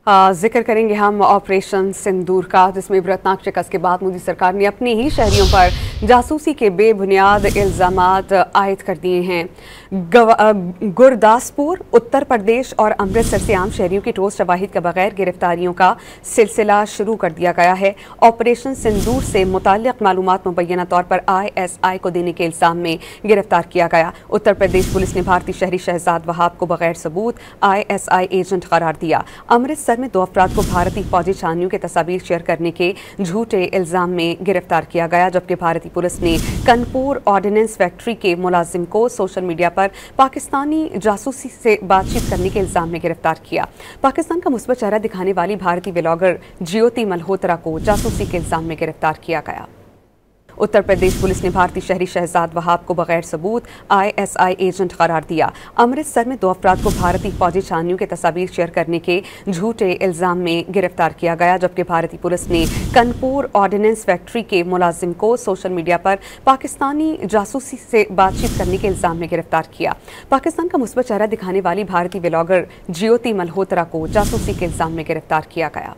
जिक्र करेंगे हम ऑपरेशन सिंदूर का, जिसमें इबरतनाक शिकस्त के बाद मोदी सरकार ने अपने ही शहरियों पर जासूसी के बेबुनियाद इल्ज़ामात आयद कर दिए हैं। गुरदासपुर, उत्तर प्रदेश और अमृतसर से आम शहरियों की ठोस शवाहिद के बगैर गिरफ्तारियों का सिलसिला शुरू कर दिया गया है। ऑपरेशन सिंदूर से मुताल्लिक़ मालूमात मुबैना तौर पर ISI को देने के इल्ज़ाम में गिरफ्तार किया गया। उत्तर प्रदेश पुलिस ने भारतीय शहरी शहजाद वहाब को बगैर सबूत ISI एजेंट करार दिया। अमृतसर में 2 अफराद को भारतीय फौजी छावनियों के तस्वीर शेयर करने के झूठे इल्ज़ाम में गिरफ्तार किया गया, जबकि भारतीय पुलिस ने कानपुर ऑर्डिनेंस फैक्ट्री के मुलाजिम को सोशल मीडिया पर पाकिस्तानी जासूसी से बातचीत करने के इल्ज़ाम में गिरफ्तार किया। पाकिस्तान का मुस्बत चेहरा दिखाने वाली भारतीय व्लॉगर ज्योति मल्होत्रा को जासूसी के इल्ज़ाम में गिरफ्तार किया गया। उत्तर प्रदेश पुलिस ने भारतीय शहरी शहजाद वहाब को बगैर सबूत ISI एजेंट करार दिया। अमृतसर में 2 अफराद को भारतीय फौजी छावनियों के तस्वीर शेयर करने के झूठे इल्ज़ाम में गिरफ्तार किया गया, जबकि भारतीय पुलिस ने कानपुर ऑर्डिनेंस फैक्ट्री के मुलाजिम को सोशल मीडिया पर पाकिस्तानी जासूसी से बातचीत करने के इल्ज़ाम में गिरफ्तार किया। पाकिस्तान का मुस्बत चेहरा दिखाने वाली भारतीय व्लॉगर ज्योति मल्होत्रा को जासूसी के इल्ज़ाम में गिरफ्तार किया गया।